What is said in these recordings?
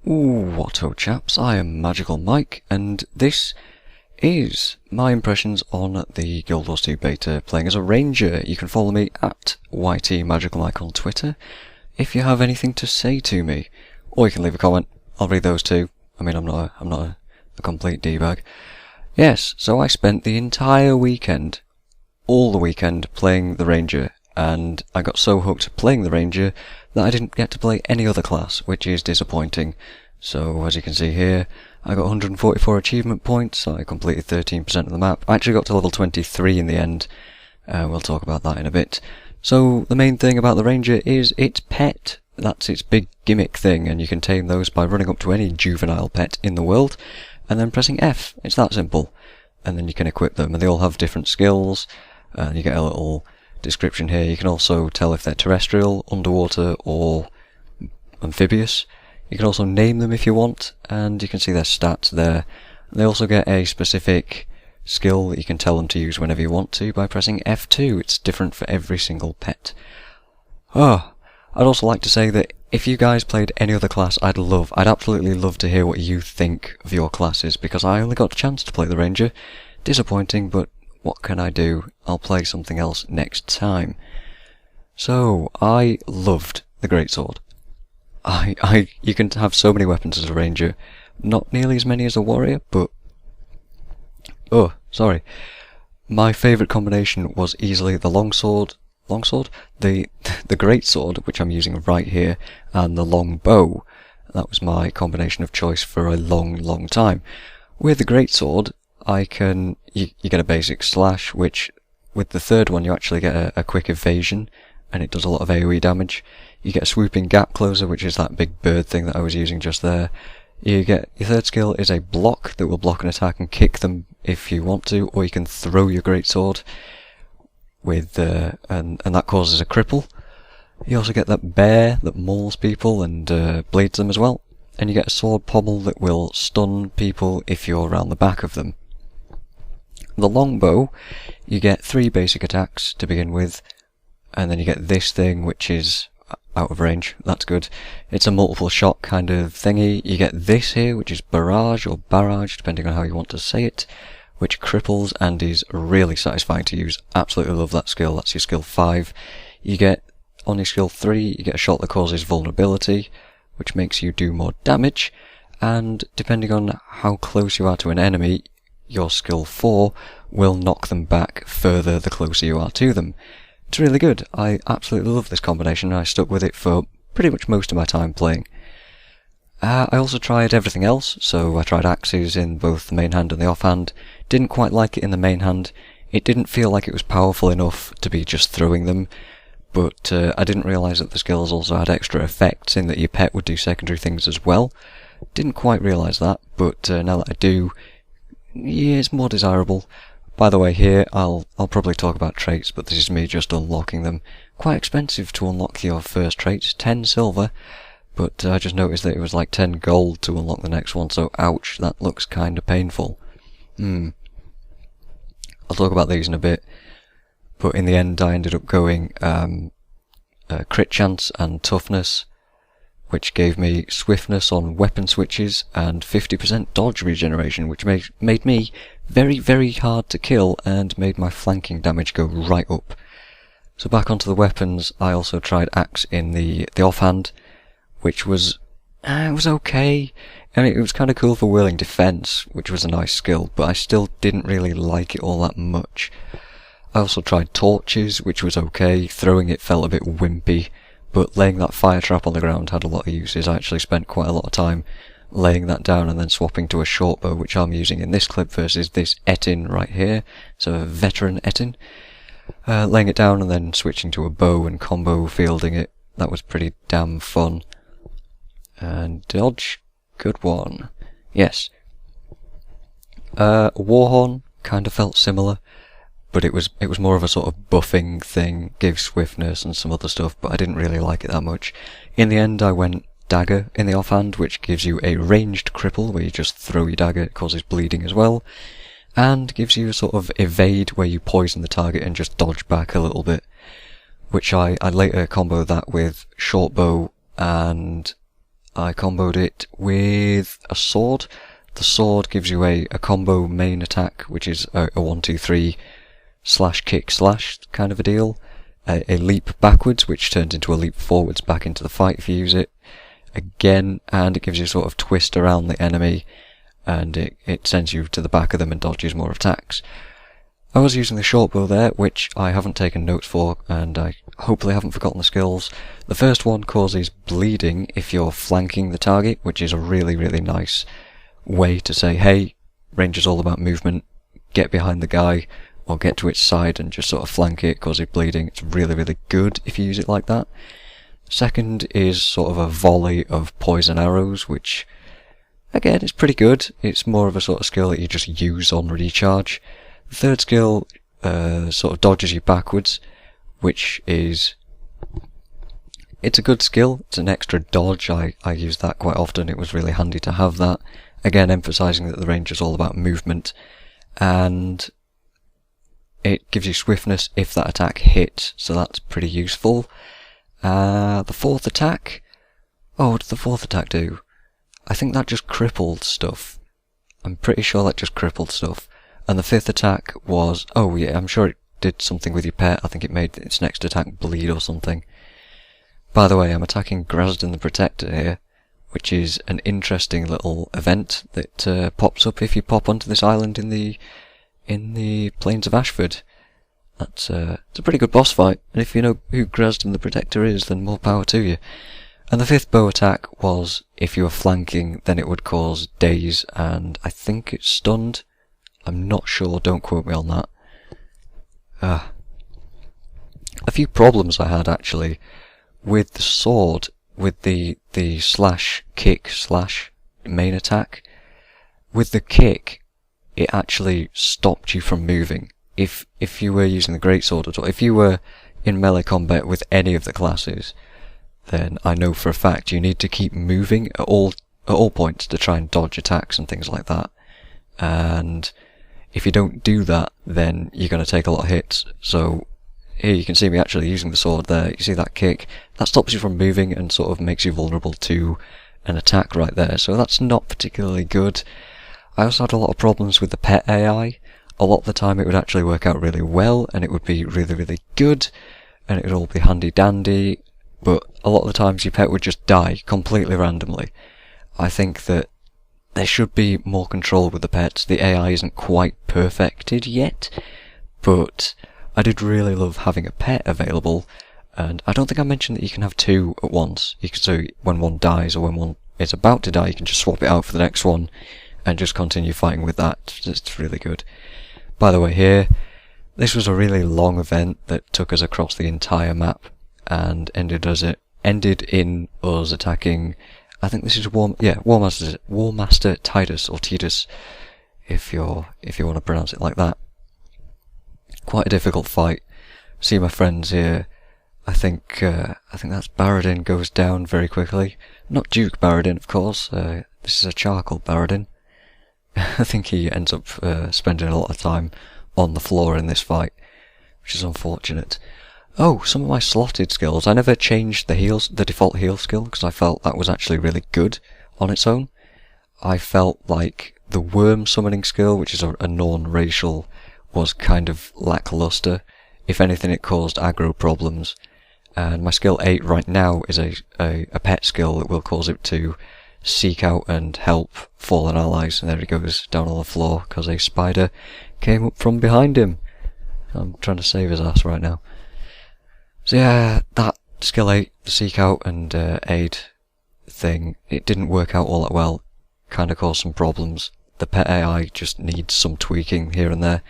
What ho chaps, I am Magical Mike, and this is my impressions on the Guild Wars 2 beta playing as a ranger. You can follow me at YTMagicalMike on Twitter if you have anything to say to me, or you can leave a comment. I'll read those too. I mean, I'm not a complete d-bag. Yes, so I spent the entire weekend, all the weekend, playing the ranger, and I got so hooked playing the ranger that I didn't get to play any other class, which is disappointing. So, as you can see here, I got 144 achievement points, I completed 13% of the map. I actually got to level 23 in the end. We'll talk about that in a bit. So, the main thing about the ranger is its pet. That's its big gimmick thing, and you can tame those by running up to any juvenile pet in the world, and then pressing F. It's that simple. And then you can equip them, and they all have different skills, and you get a little description here. You can also tell if they're terrestrial, underwater, or amphibious. You can also name them if you want, and you can see their stats there. They also get a specific skill that you can tell them to use whenever you want to by pressing F2. It's different for every single pet. I'd also like to say that if you guys played any other class, I'd absolutely love to hear what you think of your classes, because I only got a chance to play the ranger. Disappointing, but what can I do? I'll play something else next time. So, I loved the greatsword. You can have so many weapons as a ranger, not nearly as many as a warrior, but... My favourite combination was easily the longsword, the greatsword, which I'm using right here, and the longbow. That was my combination of choice for a long time. With the greatsword, you get a basic slash, which with the third one you actually get a quick evasion, and it does a lot of AoE damage. You get a swooping gap closer, which is that big bird thing that I was using just there. You get your third skill is a block that will block an attack and kick them if you want to, or you can throw your greatsword with and that causes a cripple. You also get that bear that mauls people and bleeds them as well, and you get a sword pommel that will stun people if you're around the back of them. The longbow, you get 3 basic attacks to begin with, and then you get this thing which is out of range. That's good. It's a multiple shot kind of thingy. You get this here, which is barrage or barrage, depending on how you want to say it, which cripples and is really satisfying to use. Absolutely love that skill. That's your skill 5. You get, on your skill 3, you get a shot that causes vulnerability, which makes you do more damage, and depending on how close you are to an enemy, your skill 4 will knock them back further the closer you are to them. It's really good. I absolutely love this combination, and I stuck with it for pretty much most of my time playing. I also tried everything else, so I tried axes in both the main hand and the offhand. Didn't quite like it in the main hand. It didn't feel like it was powerful enough to be just throwing them, but I didn't realise that the skills also had extra effects in that your pet would do secondary things as well. Didn't quite realise that, but now that I do, yeah, it's more desirable. By the way, here I'll probably talk about traits, but this is me just unlocking them. Quite expensive to unlock your first traits, 10 silver, but I just noticed that it was like 10 gold to unlock the next one, so ouch, that looks kinda painful. I'll talk about these in a bit, but in the end I ended up going crit chance and toughness, which gave me swiftness on weapon switches and 50% dodge regeneration, which made me very hard to kill and made my flanking damage go right up. So back onto the weapons, I also tried axe in the offhand, which was it was okay. I mean, it was kind of cool for whirling defense, which was a nice skill, but I still didn't really like it all that much. I also tried torches, which was okay. Throwing it felt a bit wimpy, but laying that fire trap on the ground had a lot of uses. I actually spent quite a lot of time laying that down and then swapping to a shortbow, which I'm using in this clip versus this Etin right here, so a veteran Etin. Laying it down and then switching to a bow and combo fielding it, that was pretty damn fun. And dodge, good one. Yes. Warhorn kind of felt similar, but it was more of a sort of buffing thing, gave swiftness and some other stuff, but I didn't really like it that much. In the end I went dagger in the offhand, which gives you a ranged cripple where you just throw your dagger, it causes bleeding as well, and gives you a sort of evade where you poison the target and just dodge back a little bit, which I later combo that with shortbow and I comboed it with a sword. The sword gives you a combo main attack, which is a 1-2-3 slash kick slash kind of a deal. A leap backwards, which turns into a leap forwards back into the fight if you use it again, and it gives you a sort of twist around the enemy, and it sends you to the back of them and dodges more attacks. I was using the shortbow there, which I haven't taken notes for, and I hopefully haven't forgotten the skills. The first one causes bleeding if you're flanking the target, which is a really, really nice way to say, hey, range is all about movement, get behind the guy, or get to its side and just sort of flank it, cause it bleeding. It's really, really good if you use it like that. Second is sort of a volley of poison arrows, which, again, is pretty good. It's more of a sort of skill that you just use on recharge. The third skill sort of dodges you backwards, which is... it's a good skill. It's an extra dodge. I use that quite often. It was really handy to have that. Again, emphasising that the range is all about movement. And it gives you swiftness if that attack hits, so that's pretty useful. The fourth attack... oh, what did the fourth attack do? I think that just crippled stuff. I'm pretty sure that just crippled stuff. And the fifth attack was... oh yeah, I'm sure it did something with your pet. I think it made its next attack bleed or something. By the way, I'm attacking Grasden the Protector here, which is an interesting little event that pops up if you pop onto this island in the Plains of Ashford. It's a pretty good boss fight, and if you know who Grasden the Protector is, then more power to you. And the fifth bow attack was, if you were flanking, then it would cause daze, and I think it's stunned. I'm not sure, don't quote me on that. A few problems I had, actually, with the sword, with the slash kick slash main attack. With the kick, it actually stopped you from moving. If you were using the greatsword at all, if you were in melee combat with any of the classes, then I know for a fact you need to keep moving at all points to try and dodge attacks and things like that. And if you don't do that, then you're going to take a lot of hits. So here you can see me actually using the sword there. You see that kick? That stops you from moving and sort of makes you vulnerable to an attack right there. So that's not particularly good. I also had a lot of problems with the pet AI. A lot of the time it would actually work out really well, and it would be really, really good, and it would all be handy dandy, but a lot of the times your pet would just die completely randomly. I think that there should be more control with the pets. The AI isn't quite perfected yet, but I did really love having a pet available, and I don't think I mentioned that you can have two at once. You can, so when one dies or when one is about to die, you can just swap it out for the next one and just continue fighting with that. It's really good. By the way, here, this was a really long event that took us across the entire map and ended in us attacking, I think this is Warmaster Titus, or Titus, if you want to pronounce it like that. Quite a difficult fight. See my friends here. I think that's Baradin goes down very quickly. Not Duke Baradin, of course. This is a charcoal Baradin. I think he ends up spending a lot of time on the floor in this fight, which is unfortunate. Oh, some of my slotted skills. I never changed the default heal skill, because I felt that was actually really good on its own. I felt like the worm summoning skill, which is a non-racial, was kind of lackluster. If anything, it caused aggro problems. And my skill 8 right now is a pet skill that will cause it to seek out and help fallen allies, and there he goes down on the floor because a spider came up from behind him. I'm trying to save his ass right now. So yeah, that skill 8, the seek out and aid thing, it didn't work out all that well. Kind of caused some problems. The pet AI just needs some tweaking here and there.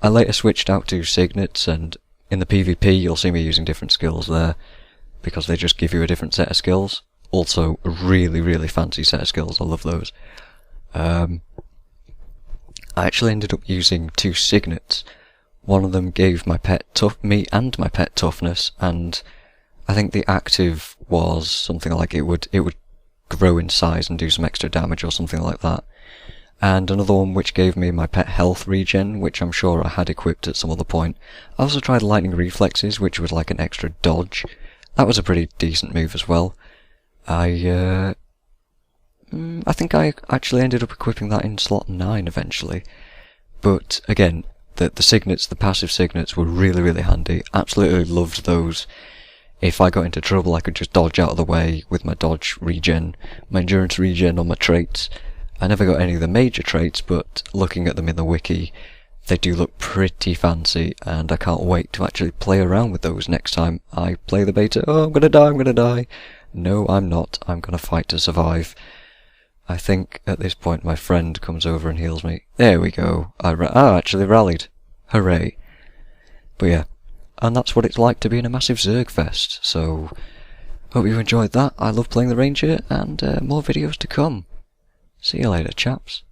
I later switched out to signets, and in the PvP you'll see me using different skills there because they just give you a different set of skills. Also, a really, really fancy set of skills. I love those. I actually ended up using 2 signets. One of them gave me and my pet toughness, and I think the active was something like it would grow in size and do some extra damage or something like that. And another one which gave me my pet health regen, which I'm sure I had equipped at some other point. I also tried lightning reflexes, which was like an extra dodge. That was a pretty decent move as well. I I think I actually ended up equipping that in slot 9 eventually. But again, the signets, the passive signets were really handy. Absolutely loved those. If I got into trouble, I could just dodge out of the way with my dodge regen, my endurance regen on my traits. I never got any of the major traits, but looking at them in the wiki, they do look pretty fancy, and I can't wait to actually play around with those next time I play the beta. Oh, I'm gonna die! No, I'm not. I'm gonna fight to survive. I think at this point my friend comes over and heals me. There we go. I actually rallied. Hooray. But yeah, and that's what it's like to be in a massive Zerg fest, so hope you enjoyed that. I love playing the Ranger, and more videos to come. See you later, chaps.